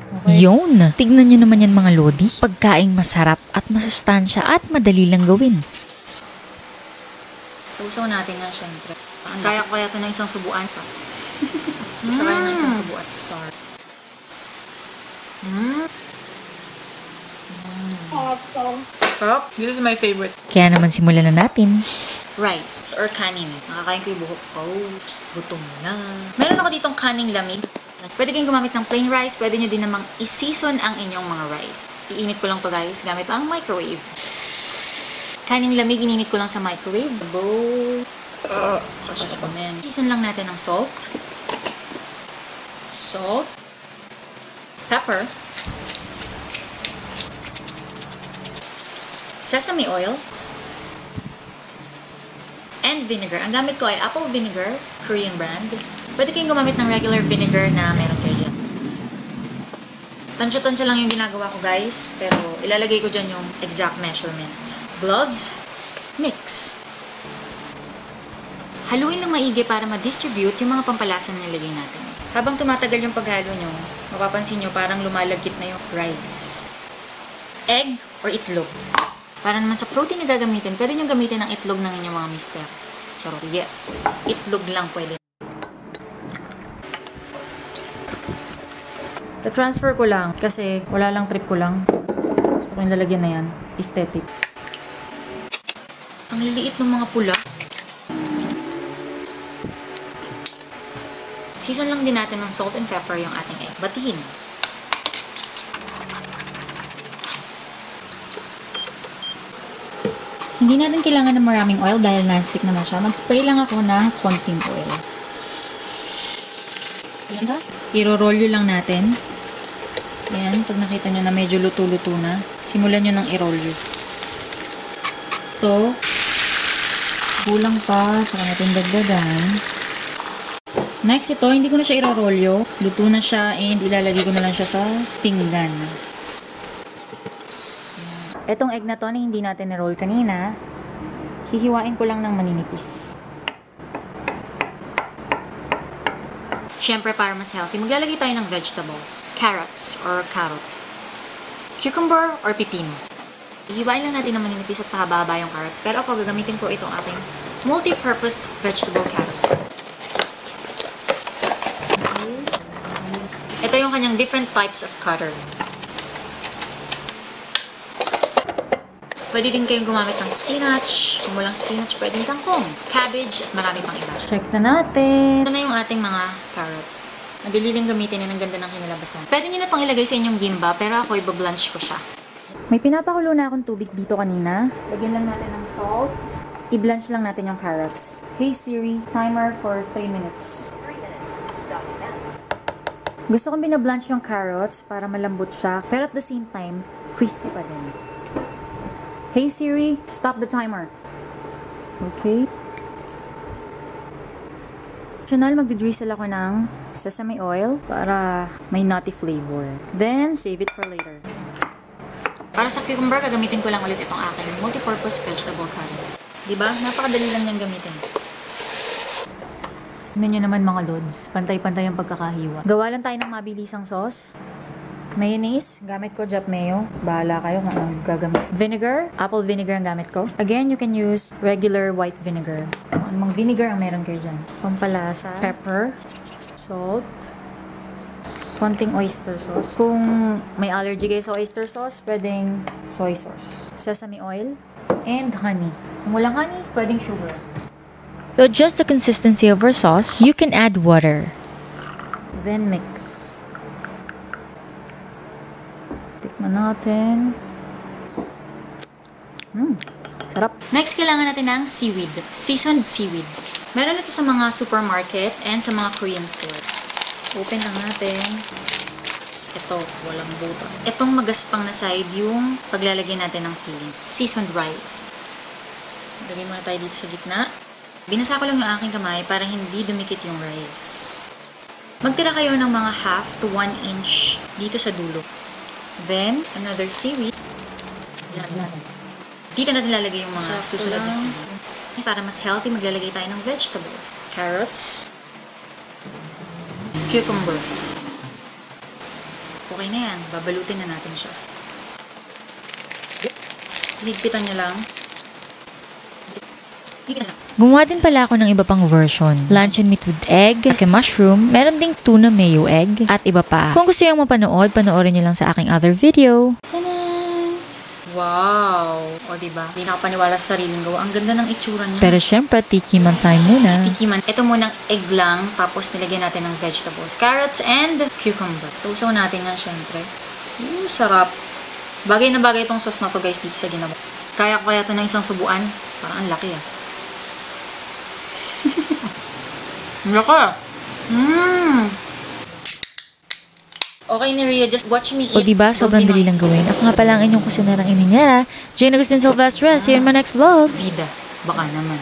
Okay. Yun! Tignan nyo naman yan mga lodi. Pagkaing masarap at masustansya at madali lang gawin. Sausaw natin yan, syempre. Kaya ko kaya ito na isang subuan pa. Kaya na isang subuan. Sorry. Sarap. This is my favorite. Kaya naman simulan na natin. Rice or kanin. Nakakain ko yung buhok ko. Gutom na. Meron ako ditong kaning lamig. Pwede kayong gumamit ng plain rice. Pwede nyo din namang i-season ang inyong mga rice. Iinit ko lang to guys. Gamit ang microwave. Kaning lamig, ininit ko lang sa microwave. Bowl. Season lang natin ng salt. Salt. Pepper. Sesame oil. And vinegar. Ang gamit ko ay apple vinegar, Korean brand. Pwede kayong gumamit ng regular vinegar na meron kayo dyan. Tansya-tansya lang yung ginagawa ko guys, pero ilalagay ko dyan yung exact measurement. Gloves, mix. Haluin lang maigi para ma-distribute yung mga pampalasa na nilagay natin. Habang tumatagal yung paghalo nyo, mapapansin nyo parang lumalagkit na yung rice. Egg or itlog. Para naman sa protein na gagamitin, pwede nyo gamitin ang itlog ng inyong mga mister. Charot, yes. Itlog lang pwede. I-transfer ko lang kasi wala lang trip ko lang. Gusto ko yung lalagyan na yan. Aesthetic. Ang liliit ng mga pula. Season lang din natin ng salt and pepper yung ating egg. Batihin. Hindi natin kailangan ng maraming oil dahil non-stick naman siya. Mag-spray lang ako ng konting oil. I-roll lang natin. Ayan, pag nakita nyo na medyo luto-luto na, simulan nyo ng i-roll. Ito, kulang pa, saka natin dagdagan. Next, ito, hindi ko na siya i-roll. Luto na siya and ilalagay ko na lang siya sa pinggan. Etong egg na to na hindi natin na-roll kanina, hihiwain ko lang ng maninipis. Siyempre, para mas healthy, maglalagay tayo ng vegetables. Carrots or carrot. Cucumber or pipino. Hihiwain lang natin ng maninipis at pahaba-haba yung carrots. Pero ako, gagamitin ko itong aking multi-purpose vegetable carrot. Ito yung kanyang different types of cutter. Pwede din kayong gumamit ng spinach. Kung walang spinach, pwedeng kangkong, cabbage, at marami pang iba. Check na natin. Ito na yung ating mga carrots. Madali lang gamitin yan. Ang ganda ng kinalabasan. Pwede nyo na itong ilagay sa inyong gimba, pero ako ibablanch ko siya. May pinapakulo na akong tubig dito kanina. Lagyan lang natin ng salt. I-blanch lang natin yung carrots. Hey Siri, timer for 3 minutes. 3 minutes. Starting now. Gusto kong binablanch yung carrots para malambot siya, pero at the same time, crispy pa din. Hey Siri, stop the timer. Okay. Optional, magdi-drizzle ako ng sesame oil para may nutty flavor. Then, save it for later. Para sa cucumber, gagamitin ko lang ulit itong aking multi-purpose vegetable cutter. Diba? Napakadali lang niyang gamitin. Tignan nyo naman mga lods. Pantay-pantay ang pagkakahiwa. Gawa lang tayo ng mabilisang sauce. Mayonnaise, gamit ko Jap Mayo. Bahala kayo kung anong gagamit. Vinegar, apple vinegar ang gamit ko. Again, you can use regular white vinegar. Kung anong vinegar ang meron kayo dyan. Pampalasa, pepper, salt, konting oyster sauce. Kung may allergy kayo sa oyster sauce, pwedeng soy sauce. Sesame oil, and honey. Kung walang honey, pwedeng sugar. To adjust the consistency of our sauce, you can add water. Then mix. Tikman natin. Sarap. Next, kailangan natin ng seaweed. Seasoned seaweed. Meron ito sa mga supermarket and sa mga Korean store. Open lang natin. Ito, walang butas. Itong magaspang na side yung paglalagay natin ng filling. Seasoned rice. Lagay muna tayo dito sa gitna. Binasa ko lang yung aking kamay para hindi dumikit yung rice. Magtira kayo ng mga half to 1 inch dito sa dulo. Then, another seaweed. Dito natin lalagay yung mga susunod na filling. Para mas healthy, maglalagay tayo ng vegetables. Carrots. Cucumber. Okay na yan. Babalutin na natin siya. Higpitan nyo lang. Higpitan lang. Gumawa din pala ako ng iba pang version. Luncheon meat with egg, like mushroom, meron ding tuna mayo egg, at iba pa. Kung gusto yung mapanood, panoorin nyo lang sa aking other video. Tanan! Wow! O diba? Hindi nakapaniwala sa sariling gawa. Ang ganda ng itsura niya. Pero syempre, tikiman time muna. Tikiman. Ito munang egg lang, tapos nilagyan natin ng vegetables. Carrots and cucumber. So, usaw natin nga syempre. Sarap. Bagay na bagay itong sauce na to guys dito sa ginawa. Kaya ko kaya ito ng isang subuan. Parang ang laki ah. Laki. Okay ni Rhea, just watch me eat. O diba, sobrang dali lang gawin. Ako nga pala ang inyong kusinarang ininyara, Jane Agustin Silvestre. See you in my next vlog. Vida. Baka naman.